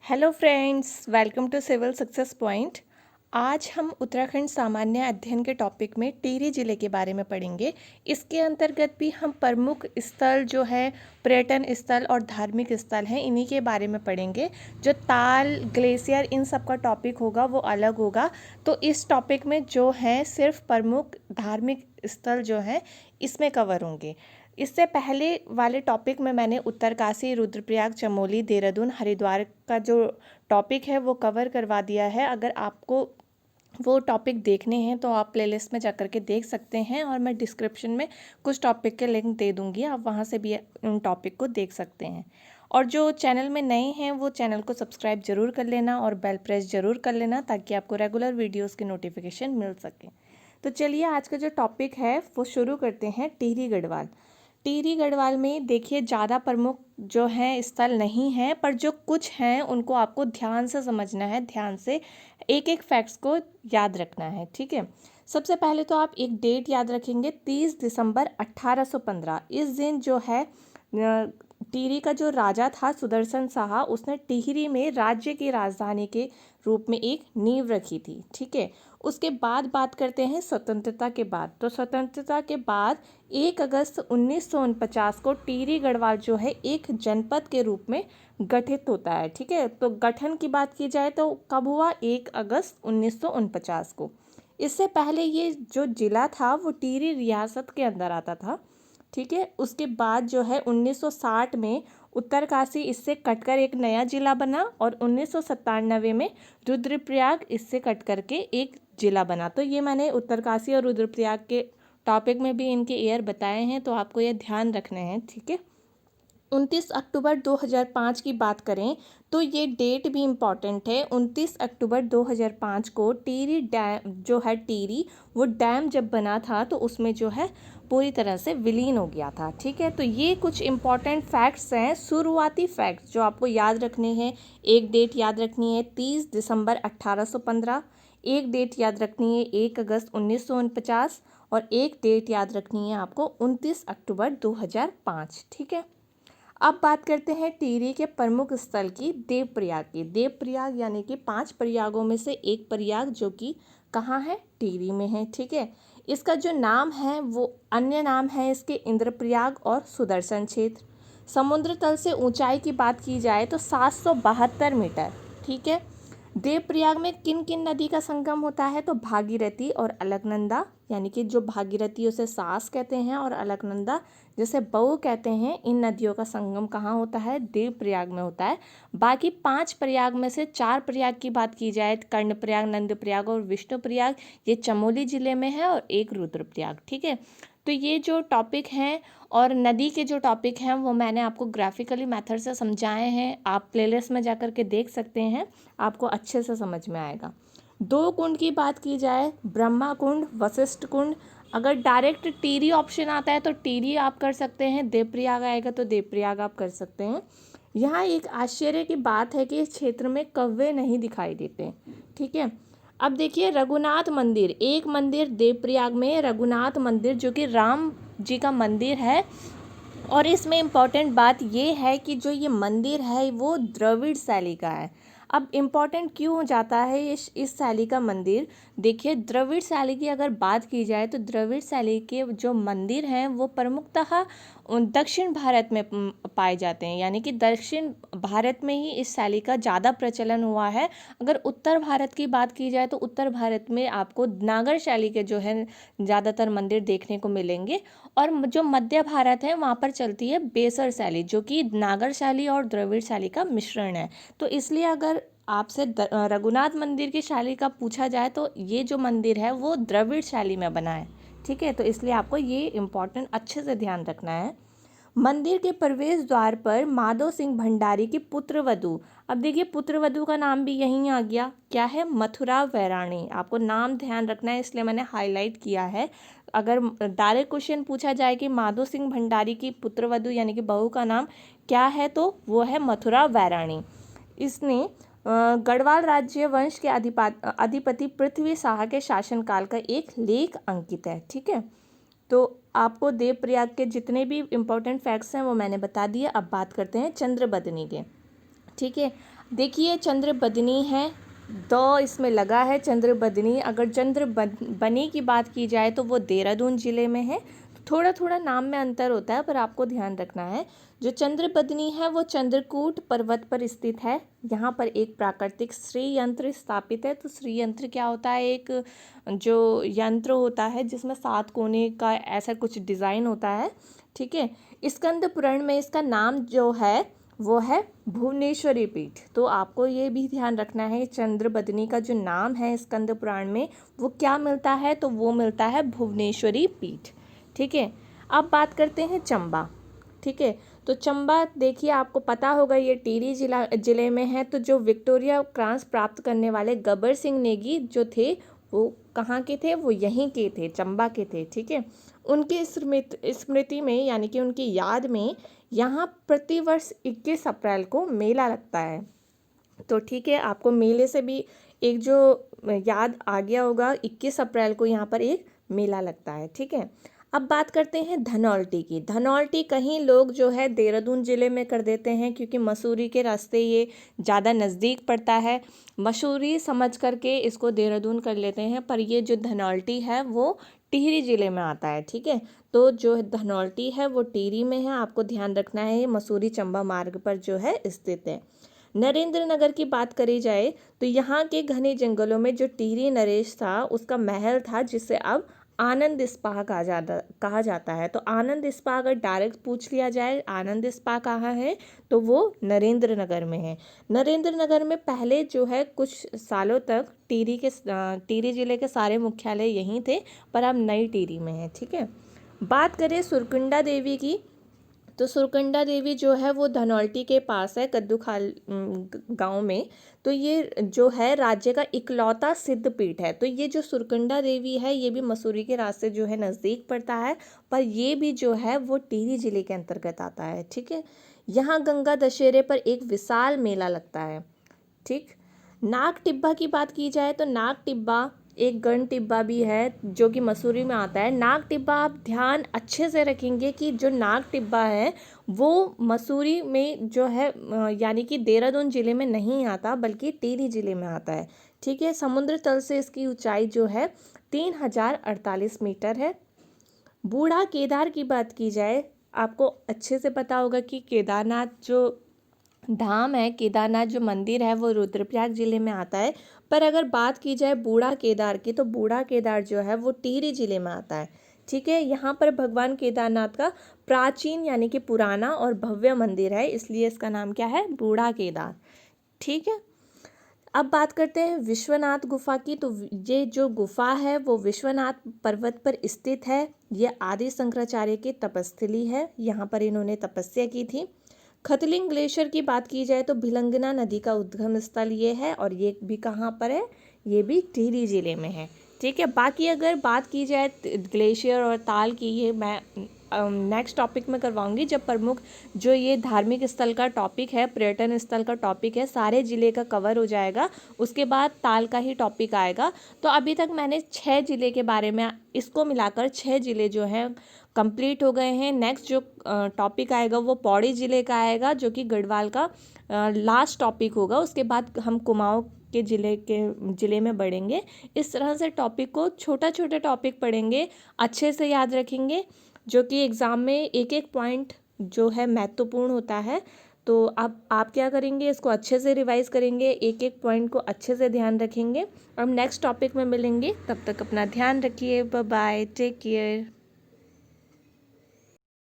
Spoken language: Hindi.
Hello friends, welcome to civil success point. आज हम उत्तराखंड सामान्य अध्ययन के टॉपिक में टिहरी जिले के बारे में पढ़ेंगे। इसके अंतर्गत भी हम प्रमुख स्थल जो है पर्यटन स्थल और धार्मिक स्थल हैं, इन्हीं के बारे में पढ़ेंगे। जो ताल, ग्लेशियर, इन सब का टॉपिक होगा वो अलग होगा। तो इस टॉपिक में जो है सिर्फ प्रमुख धार्मिक स्थल जो हैं इसमें कवर होंगे। इससे पहले वाले टॉपिक में मैंने उत्तरकाशी, रुद्रप्रयाग, चमोली, देहरादून, हरिद्वार का जो टॉपिक है वो कवर करवा दिया है। अगर आपको वो टॉपिक देखने हैं तो आप प्लेलिस्ट में जा कर के देख सकते हैं, और मैं डिस्क्रिप्शन में कुछ टॉपिक के लिंक दे दूँगी, आप वहाँ से भी उन टॉपिक को देख सकते हैं। और जो चैनल में नए हैं वो चैनल को सब्सक्राइब ज़रूर कर लेना और बेल प्रेस ज़रूर कर लेना, ताकि आपको रेगुलर वीडियोज़ की नोटिफिकेशन मिल सके। तो चलिए आज का जो टॉपिक है वो शुरू करते हैं। टिहरी गढ़वाल। टिहरी गढ़वाल में देखिए ज़्यादा प्रमुख जो हैं स्थल नहीं हैं, पर जो कुछ हैं उनको आपको ध्यान से समझना है, ध्यान से एक एक फैक्ट्स को याद रखना है, ठीक है। सबसे पहले तो आप एक डेट याद रखेंगे, 30 दिसंबर 1815। इस दिन जो है टिहरी का जो राजा था सुदर्शन शाह, उसने टिहरी में राज्य की राजधानी के रूप में एक नींव रखी थी, ठीक है। उसके बाद बात करते हैं स्वतंत्रता के बाद। तो स्वतंत्रता के बाद 1 अगस्त 1949 को टिहरी गढ़वाल जो है एक जनपद के रूप में गठित होता है, ठीक है। तो गठन की बात की जाए तो कब हुआ? 1 अगस्त 1949 को। इससे पहले ये जो जिला था वो टिहरी रियासत के अंदर आता था, ठीक है। उसके बाद जो है 1960 में उत्तरकाशी इससे कटकर एक नया जिला बना, और 1997 में रुद्रप्रयाग इससे कट करके एक जिला बना। तो ये मैंने उत्तरकाशी और रुद्रप्रयाग के टॉपिक में भी इनके ईयर बताए हैं, तो आपको ये ध्यान रखने हैं, ठीक है। 29 अक्टूबर 2005 की बात करें तो ये डेट भी इम्पॉर्टेंट है। 29 अक्टूबर 2005 को टिहरी डैम जो है, टिहरी वो डैम जब बना था तो उसमें जो है पूरी तरह से विलीन हो गया था, ठीक है। तो ये कुछ इम्पॉर्टेंट फैक्ट्स हैं, शुरुआती फैक्ट्स जो आपको याद रखने हैं। एक डेट याद रखनी है 30 दिसंबर 1815, एक डेट याद रखनी है 1 अगस्त 1949, और एक डेट याद रखनी है आपको 29 अक्टूबर 2005, ठीक है। अब बात करते हैं टिहरी के प्रमुख स्थल की, देवप्रयाग की। देवप्रयाग यानी कि 5 प्रयागों में से एक प्रयाग, जो कि कहाँ है? टिहरी में है, ठीक है। इसका जो नाम है वो अन्य नाम है इसके इंद्रप्रयाग और सुदर्शन क्षेत्र। समुद्र तल से ऊंचाई की बात की जाए तो 772 मीटर, ठीक है। देवप्रयाग में किन किन नदी का संगम होता है? तो भागीरथी और अलकनंदा, यानी कि जो भागीरथी उसे सास कहते हैं और अलकनंदा जिसे बहू कहते हैं, इन नदियों का संगम कहाँ होता है? देवप्रयाग में होता है। बाकी 5 प्रयाग में से 4 प्रयाग की बात की जाए, कर्णप्रयाग, नंदप्रयाग और विष्णुप्रयाग, ये चमोली जिले में है, और एक रुद्रप्रयाग, ठीक है। तो ये जो टॉपिक हैं और नदी के जो टॉपिक हैं वो मैंने आपको ग्राफिकली मेथड से समझाए हैं, आप प्लेलिस्ट में जा कर के देख सकते हैं, आपको अच्छे से समझ में आएगा। 2 कुंड की बात की जाए, ब्रह्मा कुंड, वशिष्ठ कुंड। अगर डायरेक्ट टिहरी ऑप्शन आता है तो टिहरी आप कर सकते हैं, देवप्रयाग आएगा तो देवप्रयाग आप कर सकते हैं। यहाँ एक आश्चर्य की बात है कि इस क्षेत्र में कौवे नहीं दिखाई देते, ठीक है। अब देखिए रघुनाथ मंदिर, एक मंदिर देवप्रयाग में रघुनाथ मंदिर, जो कि राम जी का मंदिर है। और इसमें इम्पॉर्टेंट बात ये है कि जो ये मंदिर है वो द्रविड़ शैली का है। अब इम्पॉर्टेंट क्यों हो जाता है इस शैली का मंदिर? देखिए द्रविड़ शैली की अगर बात की जाए तो द्रविड़ शैली के जो मंदिर हैं वो प्रमुखतः दक्षिण भारत में पाए जाते हैं, यानी कि दक्षिण भारत में ही इस शैली का ज़्यादा प्रचलन हुआ है। अगर उत्तर भारत की बात की जाए तो उत्तर भारत में आपको नागर शैली के जो है ज़्यादातर मंदिर देखने को मिलेंगे, और जो मध्य भारत है वहाँ पर चलती है बेसर शैली, जो कि नागर शैली और द्रविड़ शैली का मिश्रण है। तो इसलिए अगर आपसे रघुनाथ मंदिर की शैली का पूछा जाए तो ये जो मंदिर है वो द्रविड़ शैली में बना है, ठीक है। तो इसलिए आपको ये इम्पोर्टेंट अच्छे से ध्यान रखना है। मंदिर के प्रवेश द्वार पर माधो सिंह भंडारी की पुत्रवधू, अब देखिए पुत्रवधू का नाम भी यहीं आ गया, क्या है? मथुरा वैराणी। आपको नाम ध्यान रखना है, इसलिए मैंने हाईलाइट किया है। अगर डायरेक्ट क्वेश्चन पूछा जाए कि माधो सिंह भंडारी की पुत्रवधू यानी कि बहू का नाम क्या है, तो वो है मथुरा वैराणी। इसने गढ़वाल राज्य वंश के अधिपति पृथ्वी शाह के शासनकाल का एक लेख अंकित है, ठीक है। तो आपको देवप्रयाग के जितने भी इम्पोर्टेंट फैक्ट्स हैं वो मैंने बता दिए। अब बात करते हैं चंद्रबदनी के, ठीक है। देखिए चंद्र बदनी है, द इसमें लगा है चंद्र बदनी। अगर चंद्र बनी की बात की जाए तो वो देहरादून ज़िले में है। थोड़ा थोड़ा नाम में अंतर होता है पर आपको ध्यान रखना है। जो चंद्र बदनी है वो चंद्रकूट पर्वत पर स्थित है। यहाँ पर एक प्राकृतिक श्री यंत्र स्थापित है। तो श्री यंत्र क्या होता है? एक जो यंत्र होता है जिसमें 7 कोने का ऐसा कुछ डिज़ाइन होता है, ठीक है। स्कंद पुराण में इसका नाम जो है वो है भुवनेश्वरी पीठ। तो आपको ये भी ध्यान रखना है चंद्र बदनी का जो नाम है स्कंद पुराण में वो क्या मिलता है? तो वो मिलता है भुवनेश्वरी पीठ, ठीक है। अब बात करते हैं चंबा, ठीक है। तो चंबा देखिए आपको पता होगा ये टिहरी जिले में है। तो जो विक्टोरिया क्रांस प्राप्त करने वाले गब्बर सिंह नेगी जो थे वो कहाँ के थे? वो यहीं के थे, चंबा के थे, ठीक है। उनके स्मृति में यानी कि उनकी याद में यहाँ प्रतिवर्ष 21 अप्रैल को मेला लगता है। तो ठीक है, आपको मेले से भी एक जो याद आ गया होगा, 21 अप्रैल को यहाँ पर एक मेला लगता है, ठीक है। अब बात करते हैं धनौल्टी की। धनौल्टी कहीं लोग जो है देहरादून ज़िले में कर देते हैं क्योंकि मसूरी के रास्ते ये ज़्यादा नज़दीक पड़ता है। मसूरी समझ करके इसको देहरादून कर लेते हैं, पर ये जो धनौल्टी है वो टिहरी ज़िले में आता है, ठीक है। तो जो धनौल्टी है वो टिहरी में है, आपको ध्यान रखना है। ये मसूरी चंबा मार्ग पर जो है स्थित है। नरेंद्र नगर की बात करी जाए तो यहाँ के घने जंगलों में जो टिहरी नरेश था उसका महल था जिसे अब आनंद स्पा कहा जाता है। तो आनंद स्पा अगर डायरेक्ट पूछ लिया जाए आनंद स्पा कहाँ है तो वो नरेंद्र नगर में है। नरेंद्र नगर में पहले जो है कुछ सालों तक टिहरी जिले के सारे मुख्यालय यहीं थे, पर अब नई टिहरी में है, ठीक है। बात करें सुरकुंडा देवी की, तो सुरकुंडा देवी जो है वो धनौल्टी के पास है, कद्दूखाल गांव में। तो ये जो है राज्य का इकलौता सिद्ध पीठ है। तो ये जो सुरकुंडा देवी है ये भी मसूरी के रास्ते जो है नज़दीक पड़ता है, पर ये भी जो है वो टिहरी जिले के अंतर्गत आता है, ठीक है। यहाँ गंगा दशहरे पर एक विशाल मेला लगता है, ठीक। नाग टिब्बा की बात की जाए तो नाग टिब्बा एक गण टिब्बा भी है जो कि मसूरी में आता है। नाग टिब्बा आप ध्यान अच्छे से रखेंगे कि जो नाग टिब्बा है वो मसूरी में जो है यानी कि देहरादून ज़िले में नहीं आता बल्कि टिहरी ज़िले में आता है, ठीक है। समुद्र तल से इसकी ऊंचाई जो है 3048 मीटर है। बूढ़ा केदार की बात की जाए, आपको अच्छे से पता होगा कि केदारनाथ जो धाम है, केदारनाथ जो मंदिर है वो रुद्रप्रयाग जिले में आता है। पर अगर बात की जाए बूढ़ा केदार की तो बूढ़ा केदार जो है वो टिहरी जिले में आता है, ठीक है। यहाँ पर भगवान केदारनाथ का प्राचीन यानी कि पुराना और भव्य मंदिर है, इसलिए इसका नाम क्या है? बूढ़ा केदार, ठीक है। अब बात करते हैं विश्वनाथ गुफा की। तो ये जो गुफा है वो विश्वनाथ पर्वत पर स्थित है। ये आदि शंकराचार्य की तपस्थली है, यहाँ पर इन्होंने तपस्या की थी। खतलिंग ग्लेशियर की बात की जाए तो भिलंगना नदी का उद्गम स्थल ये है, और ये भी कहाँ पर है? ये भी टिहरी जिले में है, ठीक है। बाकी अगर बात की जाए ग्लेशियर और ताल की, ये मैं नेक्स्ट टॉपिक में करवाऊंगी जब प्रमुख जो ये धार्मिक स्थल का टॉपिक है, पर्यटन स्थल का टॉपिक है, सारे ज़िले का कवर हो जाएगा, उसके बाद ताल का ही टॉपिक आएगा। तो अभी तक मैंने 6 ज़िले के बारे में, इसको मिलाकर 6 ज़िले जो हैं कंप्लीट हो गए हैं। नेक्स्ट जो टॉपिक आएगा वो पौड़ी ज़िले का आएगा जो कि गढ़वाल का लास्ट टॉपिक होगा। उसके बाद हम कुमाऊं के ज़िले में बढ़ेंगे। इस तरह से टॉपिक को छोटा छोटा टॉपिक पढ़ेंगे, अच्छे से याद रखेंगे, जो कि एग्ज़ाम में एक एक पॉइंट जो है महत्वपूर्ण होता है। तो अब आप क्या करेंगे? इसको अच्छे से रिवाइज करेंगे, एक एक पॉइंट को अच्छे से ध्यान रखेंगे। अब नेक्स्ट टॉपिक में मिलेंगे, तब तक अपना ध्यान रखिए। Bye bye, take care.